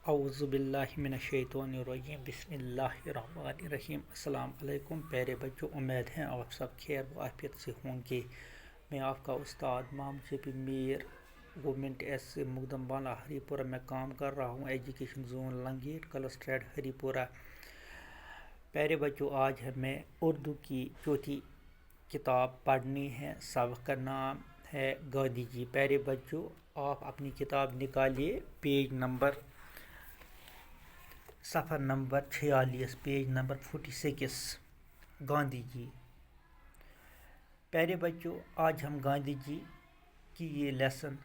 اعوذ باللہ من الشیطان الرجیم بسم اللہ الرحمن الرحیم۔ السلام علیکم پیارے بچوں، امید ہے آپ سب خیر و عافیت سے ہوں گے۔ میں آپ کا استاد محمد شفیع میر گورنمنٹ ایس مقدم بالا ہری پورہ میں کام کر رہا ہوں، ایجوکیشن زون لنگیٹ کلسٹریٹ ہری پورہ۔ پیارے بچوں، آج ہمیں اردو کی چوتھی کتاب پڑھنی ہے۔ سبق کا نام ہے گاندھی جی۔ پیارے بچوں، آپ اپنی کتاب نکالیے، پیج نمبر صفحہ نمبر 46، پیج نمبر 46، گاندھی جی۔ پیارے بچوں، آج ہم گاندھی جی کی یہ لیسن،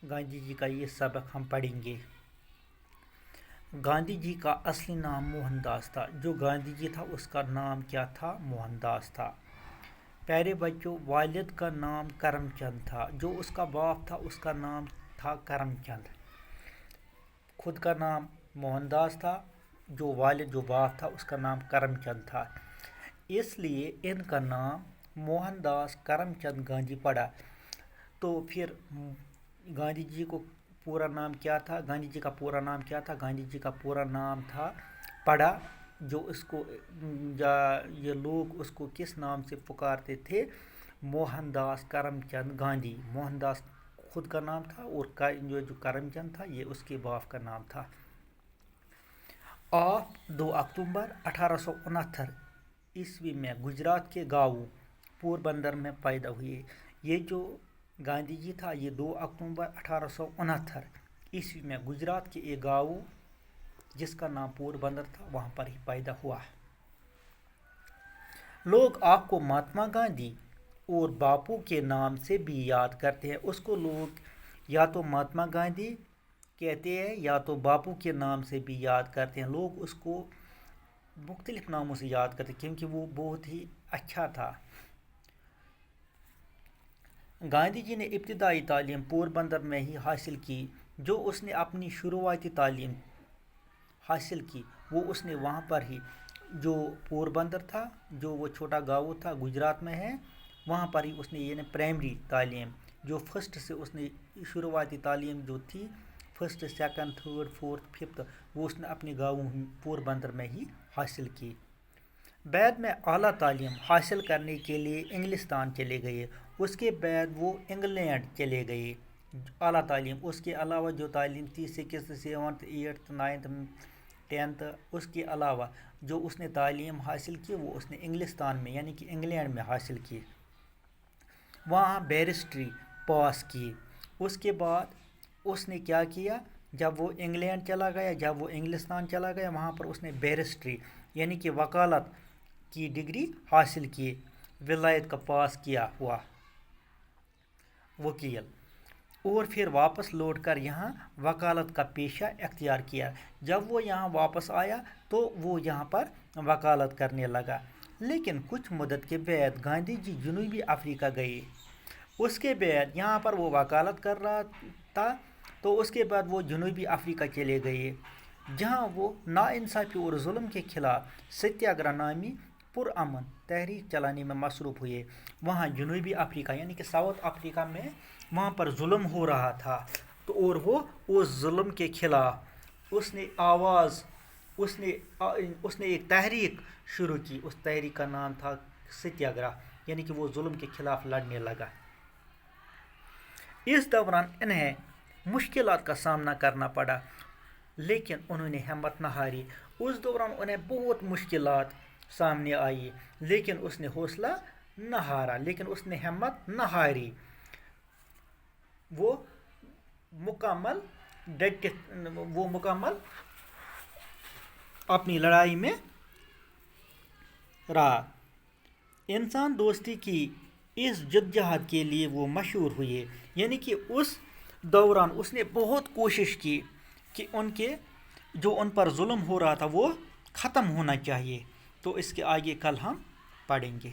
گاندھی جی کا یہ سبق ہم پڑھیں گے۔ گاندھی جی کا اصلی نام موہن داس تھا۔ جو گاندھی جی تھا اس کا نام کیا تھا؟ موہن داس تھا۔ پیارے بچوں، والد کا نام کرم چند تھا۔ جو اس کا باپ تھا اس کا نام تھا کرم چند۔ خود کا نام موہن داس تھا، جو والد جو باپ تھا اس کا نام کرم چند تھا، اس لیے ان کا نام موہن داس کرم چند گاندھی پڑا۔ تو پھر گاندھی جی کو پورا نام کیا تھا؟ گاندھی جی کا پورا نام کیا تھا؟ گاندھی جی کا پورا نام تھا پڑا، جو اس کو یہ لوگ اس کو کس نام سے پکارتے تھے؟ موہن داس کرم چند گاندھی۔ موہن داس خود کا نام تھا اور جو کرم چند تھا یہ اس کے باپ کا نام تھا۔ آپ 2 اکتوبر 1869 عیسوی میں گجرات کے گاؤں پوربندر میں پیدا ہوئے۔ یہ جو گاندھی جی تھا یہ 2 اکتوبر 1869 عیسوی میں گجرات کے ایک گاؤں جس کا نام پوربندر تھا وہاں پر ہی پیدا ہوا۔ لوگ آپ کو مہاتما گاندھی اور باپو کے نام سے بھی یاد کرتے ہیں۔ اس کو لوگ یا تو مہاتما گاندھی کہتے ہیں یا تو باپو کے نام سے بھی یاد کرتے ہیں۔ لوگ اس کو مختلف ناموں سے یاد کرتے ہیں کیونکہ وہ بہت ہی اچھا تھا۔ گاندھی جی نے ابتدائی تعلیم پوربندر میں ہی حاصل کی۔ جو اس نے اپنی شروعاتی تعلیم حاصل کی وہ اس نے وہاں پر ہی، جو پوربندر تھا، جو وہ چھوٹا گاؤں تھا گجرات میں ہے، وہاں پر ہی اس نے یعنی پرائمری تعلیم جو فرسٹ سے اس نے شروعاتی تعلیم جو تھی، first, second, third, fourth, fifth, وہ اس نے اپنے گاؤں پوربندر میں ہی حاصل کی۔ بعد میں اعلیٰ تعلیم حاصل کرنے کے لیے انگلستان چلے گئے۔ اس کے بعد وہ انگلینڈ چلے گئے اعلیٰ تعلیم۔ اس کے علاوہ جو تعلیم تھی 6th 7th 8th 9th 10th، اس کے علاوہ جو اس نے تعلیم حاصل کی وہ اس نے انگلستان میں یعنی کہ انگلینڈ میں حاصل کی۔ وہاں بیرسٹری پاس کی۔ اس کے بعد اس نے کیا کیا؟ جب وہ انگلینڈ چلا گیا، جب وہ انگلستان چلا گیا، وہاں پر اس نے بیرسٹری یعنی کہ وکالت کی ڈگری حاصل کی، ولایت کا پاس کیا ہوا وکیل، اور پھر واپس لوٹ کر یہاں وکالت کا پیشہ اختیار کیا۔ جب وہ یہاں واپس آیا تو وہ یہاں پر وکالت کرنے لگا، لیکن کچھ مدت کے بعد گاندھی جی جنوبی افریقہ گئے۔ اس کے بعد یہاں پر وہ وکالت کر رہا تھا تو اس کے بعد وہ جنوبی افریقہ چلے گئے، جہاں وہ ناانصافی اور ظلم کے خلاف ستیہ نامی پرامن تحریک چلانے میں مصروف ہوئے۔ وہاں جنوبی افریقہ یعنی کہ ساؤتھ افریقہ میں وہاں پر ظلم ہو رہا تھا، تو اور وہ اس ظلم کے خلاف اس نے آواز اس نے ایک تحریک شروع کی۔ اس تحریک کا نام تھا ستیہ یعنی کہ وہ ظلم کے خلاف لڑنے لگا۔ اس دوران انہیں مشکلات کا سامنا کرنا پڑا لیکن انہوں نے ہمت نہ ہاری۔ اس دوران انہیں بہت مشکلات سامنے آئی لیکن اس نے حوصلہ نہ ہارا، لیکن اس نے ہمت نہ ہاری۔ وہ مکمل اپنی لڑائی میں رہا۔ انسان دوستی کی اس جدوجہد کے لیے وہ مشہور ہوئے، یعنی کہ اس دوران اس نے بہت کوشش کی کہ ان پر ظلم ہو رہا تھا وہ ختم ہونا چاہیے۔ تو اس کے آگے کل ہم پڑھیں گے۔